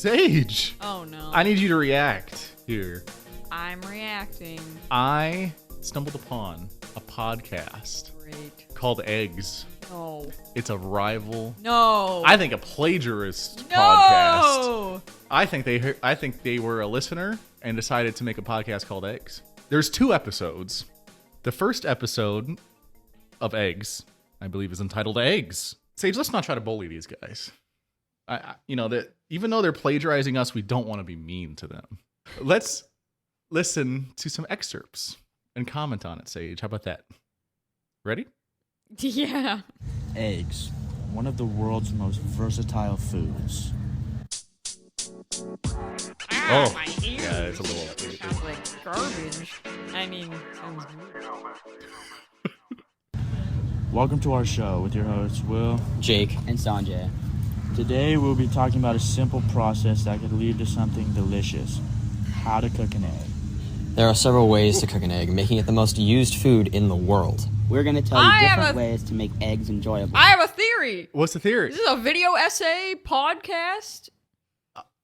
Sage. Oh no. I need you to react here. I'm reacting. I stumbled upon a podcast Great. called Eggs. No. It's a rival. No. I think a plagiarist no. podcast. I think they were a listener and decided to make a podcast called Eggs. There's 2 episodes. The first episode of Eggs, I believe, is entitled Eggs. Sage, let's not try to bully these guys. That even though they're plagiarizing us, we don't want to be mean to them. Let's listen to some excerpts and comment on it, Sage. How about that? Ready? Yeah. Eggs, one of the world's most versatile foods. Oh, my ears. yeah, it's a little. Sounds like garbage. I mean, sounds weird. Welcome to our show with your hosts, Will, Jake, and Sanjay. Today we'll be talking about a simple process that could lead to something delicious. How to cook an egg. There are several ways to cook an egg, making it the most used food in the world. We're going to tell you different ways to make eggs enjoyable. I have a theory. What's the theory? This is a video essay podcast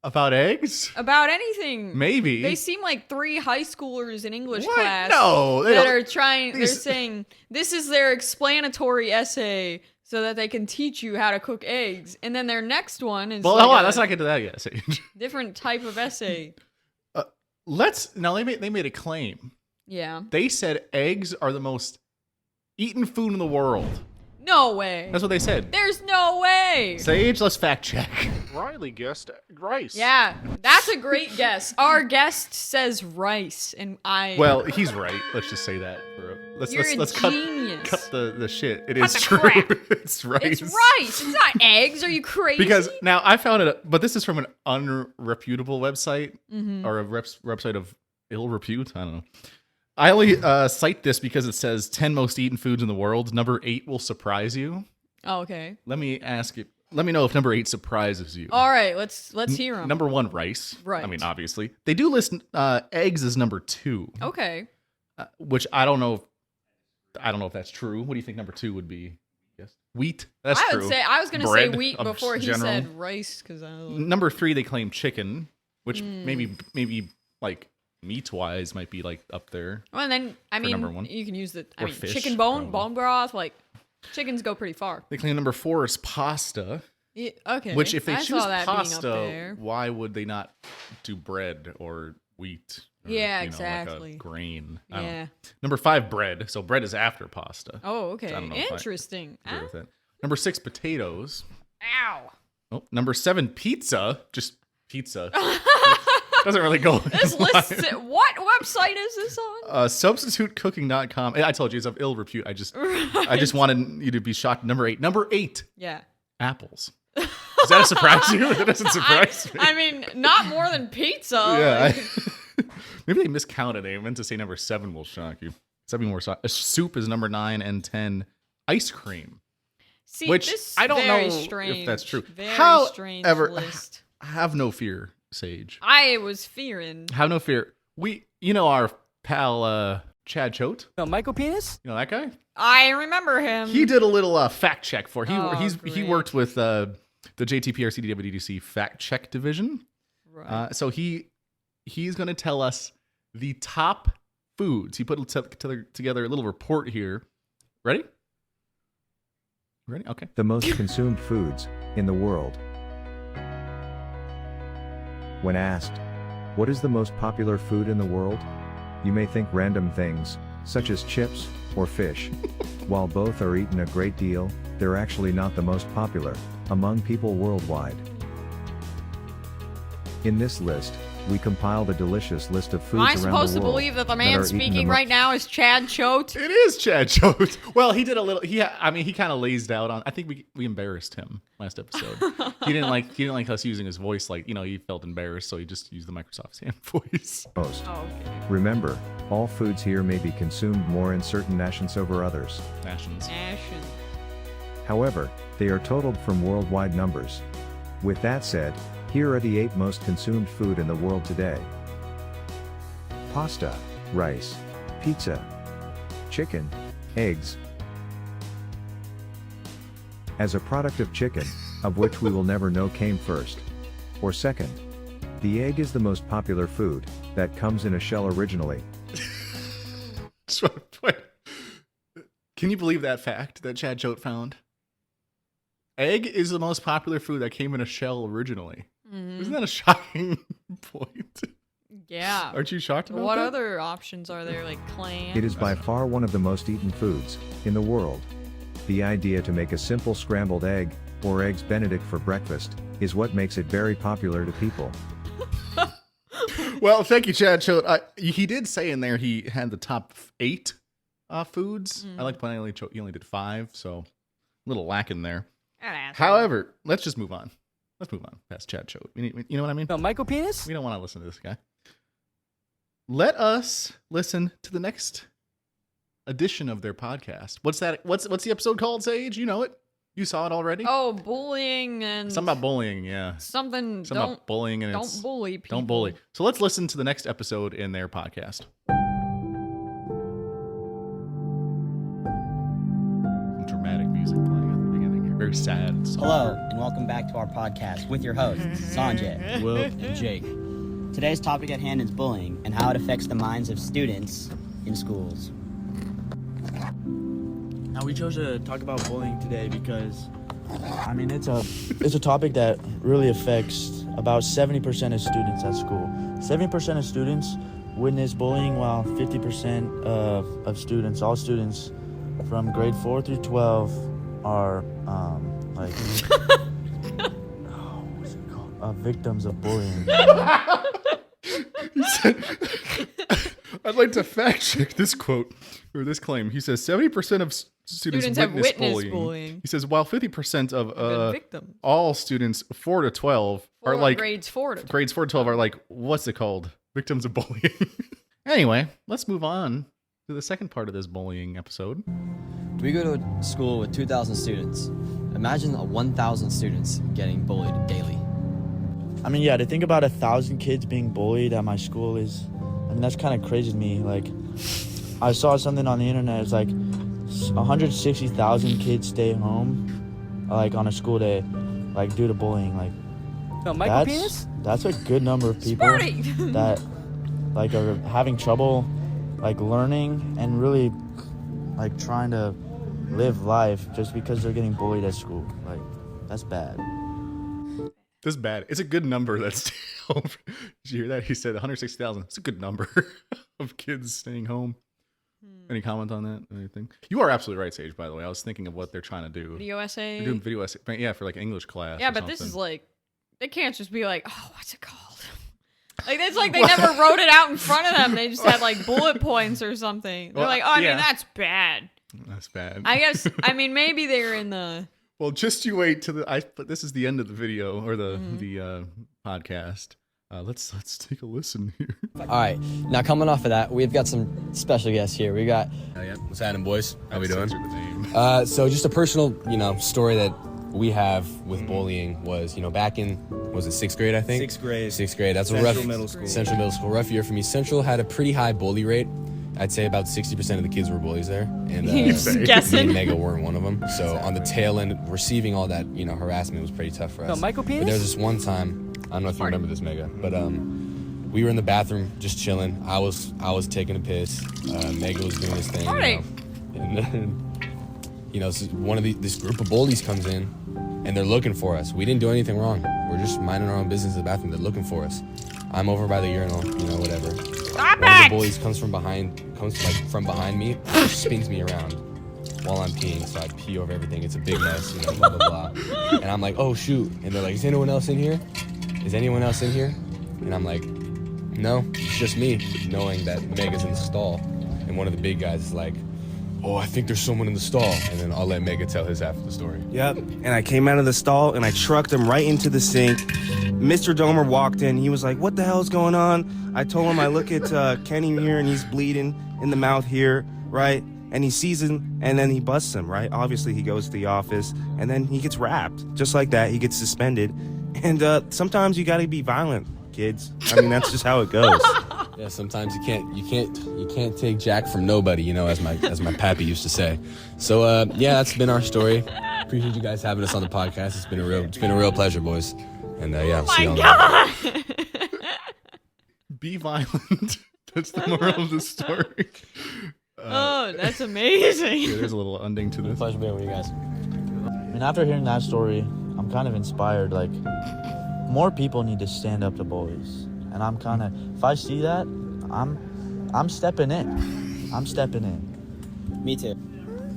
About eggs? about anything. Maybe. They seem like 3 high schoolers in English What? class. No, they that don't- are trying. They're these- saying this is their explanatory essay so that they can teach you how to cook eggs, and then their next one is Well, like hold on. a Let's not get to that yet, Sage. different type of essay. They made a claim. Yeah. They said eggs are the most eaten food in the world. No way. That's what they said. There's no way. Sage, let's fact check. Riley guessed rice. Yeah, that's a great guess. Our guest says rice, and I. Well, he's right. Let's just say that. You're a Let's genius. cut the shit. It Cut is the true. crap. It's rice. It's rice. It's not eggs. Are you crazy? Because now I found it, but this is from an unreputable website or a website of ill repute. I don't know. I only cite this because it says 10 most eaten foods in the world. Number 8 will surprise you. Oh, okay. Let me ask you. Let me know if number 8 surprises you. All right. Let's hear them. Number 1, rice. Right. I mean, obviously they do list eggs as number 2. Okay. Which I don't know. I don't know if that's true. What do you think number 2 would be? Yes, wheat. That's I true. would say I was gonna Bread say wheat of before he general. said rice because I. Number 3, they claim chicken, which maybe like meat wise might be like up there. Well, and then I mean, number 1. you can use the Or fish, chicken bone, probably. bone broth. Like chickens go pretty far. They claim number 4 is pasta. Yeah, okay. Which, if they I choose saw that being up pasta, there. why would they not do bread or wheat? Or, Yeah, like exactly. a grain. I don't know. Yeah. Number 5, bread. So bread is after pasta. Oh, okay. I don't know if I Interesting. agree with that. Number 6, potatoes. Ow. Oh, number 7, pizza. Just pizza. Doesn't really go. This in line. lists what website is this on? Substitutecooking.com. I told you it's of ill repute. I just wanted you to be shocked. Number 8. Number 8, Yeah. apples. Does that surprise you? That doesn't surprise me. I mean, not more than pizza. Yeah. Like, Maybe they miscounted. I meant to say number 7 will shock you. 7 more shock. Soup is number 9, and 10, ice cream. see, Which this I don't very know strange, if that's true. Very strange However, list. have no fear, Sage. I was fearing. Have no fear. Our pal Chad Choate. No, Michael Penis? You know that guy? I remember him. He did a little fact check for. He great. worked with the JTPR CDWDC fact check division. Right. So he's going to tell us the top foods. He put together a little report here. Ready? Ready? Okay. The most consumed foods in the world. When asked, what is the most popular food in the world? You may think random things, such as chips or fish. While both are eaten a great deal, they're actually not the most popular among people worldwide. In this list, we compiled a delicious list of foods Am I around the world. supposed to believe that the that man are eaten speaking the right now is Chad Choate? It is Chad Choate. Well, he did a little. He kind of lazed out on. I think we embarrassed him last episode. He didn't like us using his voice. Like, he felt embarrassed, so he just used the Microsoft Sam voice. most. Oh, okay. Remember, all foods here may be consumed more in certain nations over others. Nations. Ashen. However, they are totaled from worldwide numbers. With that said, here are the 8 most consumed food in the world today. Pasta, rice, pizza, chicken, eggs. As a product of chicken, of which we will never know came first or second, The egg is the most popular food that comes in a shell originally. Wait. Can you believe that fact that Chad Choate found? Egg is the most popular food that came in a shell originally. Isn't that a shocking point? Yeah. Aren't you shocked about What that? other options are there, like clam? It is by far one of the most eaten foods in the world. The idea to make a simple scrambled egg, or eggs Benedict for breakfast, is what makes it very popular to people. Well, thank you, Chad Choate. He did say in there he had the top 8 foods. I like when he only did 5, so a little lacking there. However, let's just move on. Let's move on past Chad Choate. You know what I mean? No, Michael Penis? We don't want to listen to this guy. Let us listen to the next edition of their podcast. What's that? What's the episode called, Sage? You know it. You saw it already. Oh, bullying and Something about bullying, yeah. something About bullying and don't bully people. Don't bully. So let's listen to the next episode in their podcast. Some dramatic music playing at the beginning here. Very sad song. Hello, and welcome back to our podcast with your hosts, Sanjay, Will, and Jake. Today's topic at hand is bullying and how it affects the minds of students in schools. Now we chose to talk about bullying today because, I mean, it's a topic that really affects about 70% of students at school. 70% of students witness bullying, while 50% of students, all students from grade 4 through 12, are what's it called? Victims of bullying. I'd like to fact check this quote or this claim. He says 70% of students have witness witnessed bullying. bullying. He says while 50% Been of victims. all students 4 to 12 are Or like grades 4 to 12. grades 4 to 12 are like, what's it called? Victims of bullying. Anyway, let's move on to the second part of this bullying episode. We go to a school with 2,000 students. Imagine 1,000 students getting bullied daily. I mean, yeah, to think about 1,000 kids being bullied at my school is, I mean, that's kind of crazy to me. Like, I saw something on the internet. It's like 160,000 kids stay home, like on a school day, like due to bullying. Like, No, Michael Penis? that's a good number of people Sparty! that like are having trouble, like learning and really like trying to live life just because they're getting bullied at school. Like, that's bad. This is bad. It's a good number. That's did you hear that? He said 160,000. It's a good number of kids staying home. Any comment on that? Anything? You are absolutely right, Sage, by the way. I was thinking of what they're trying to do. Video essay. They're doing video essay. Yeah, for like English class. Yeah, or but this something. is like, they can't just be like, oh, what's it called? Like, it's like they never wrote it out in front of them. They just had like bullet points or something. They're Well, like, oh, I yeah. mean, that's bad. That's bad. I guess, I mean, maybe they're in the... Well, just you wait to but this is the end of the video or the podcast. Let's take a listen here. All right, now coming off of that, we've got some special guests here. We got What's happening, boys? How we doing? Censor the name. So just a personal, story that we have with bullying was, back in, was it 6th grade, I think? 6th grade. 6th grade. That's Central a rough Middle School. Central Middle School. Rough year for me. Central had a pretty high bully rate. I'd say about 60% of the kids were bullies there, and You're just me guessing. and Mega weren't one of them. So on the tail end, receiving all that, harassment was pretty tough for us. No, Michael But Penis? there was this one time, I don't know if you remember this, Mega, but we were in the bathroom just chilling. I was taking a piss. Mega was doing his thing. Party. And then, this group of bullies comes in, and they're looking for us. We didn't do anything wrong. We're just minding our own business in the bathroom. They're looking for us. I'm over by the urinal, whatever. Stop One of it! the bullies comes from behind me, spins me around while I'm peeing. So I pee over everything. It's a big mess, blah, blah, blah. And I'm like, oh, shoot. And they're like, is anyone else in here? Is anyone else in here? And I'm like, no, it's just me, knowing that Mega's in the stall. And one of the big guys is like, oh, I think there's someone in the stall. And then I'll let Mega tell his half of the story. Yep. And I came out of the stall and I trucked him right into the sink. Mr. Domer walked in. He was like, what the hell's going on? I told him I look at Kenny here and he's bleeding in the mouth here, right? And he sees him and then he busts him, right? Obviously he goes to the office and then he gets wrapped. Just like that, he gets suspended. And sometimes you gotta be violent, kids. I mean, that's just how it goes. Yeah, sometimes you can't take jack from nobody, as my pappy used to say. So that's been our story. Appreciate you guys having us on the podcast. It's been a real pleasure, boys. And Oh see you my on god! Be violent. That's the moral of the story. Oh, that's amazing. Yeah, there's a little ending to this. Pleasure being with you guys. I mean, after hearing that story, I'm kind of inspired. Like, more people need to stand up to bullies. And I'm kind of, if I see that, I'm stepping in. I'm stepping in. Me too.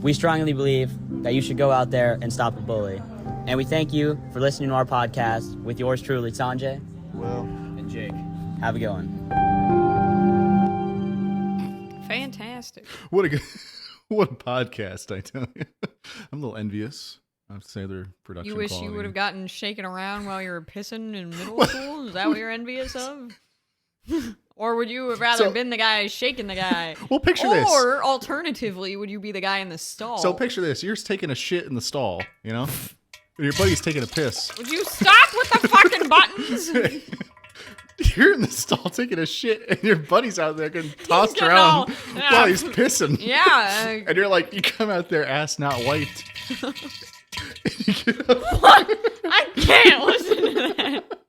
We strongly believe that you should go out there and stop a bully. And we thank you for listening to our podcast with yours truly, Sanjay. Will. And Jake. Have a good one. Fantastic. What a podcast, I tell you. I'm a little envious. I have to say their production You wish quality. you would have gotten shaken around while you were pissing in middle school? Is that what you're envious of? Or would you have rather been the guy shaking the guy? Well, picture this. Or alternatively, would you be the guy in the stall? So picture this. You're taking a shit in the stall, you know? And your buddy's taking a piss. Would you stop with the fucking buttons? You're in the stall taking a shit, and your buddy's out there getting tossed getting around all- while he's pissing. Yeah. And you're like, you come out there ass not wiped. And you get up, I can't listen to that.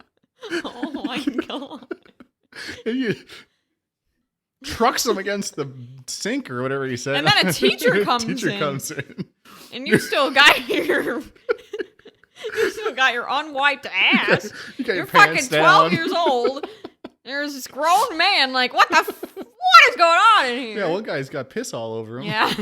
Oh my god. and you trucks him against the sink or whatever he said. And then a teacher comes in. And you still got your unwiped ass. You got your You're pants fucking 12 down. years old. There's this grown man like, what is going on in here? Yeah, one guy's got piss all over him. Yeah.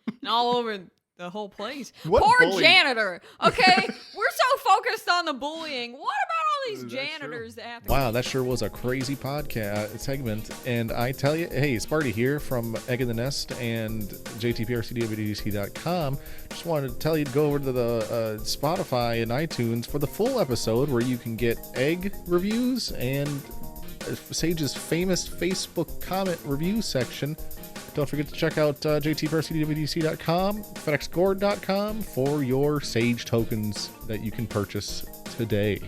And all over the whole place. What Poor bully? janitor. Okay, we're so focused on the bullying. What about all these janitors that have to... Wow, that sure was a crazy podcast segment. And I tell you, hey, Sparty here from Egg in the Nest and JTPRCDWDC.com. Just wanted to tell you to go over to the Spotify and iTunes for the full episode where you can get egg reviews and Sage's famous Facebook comment review section. Don't forget to check out JTPRCDWDC.com, FedExGord.com for your Sage tokens that you can purchase today.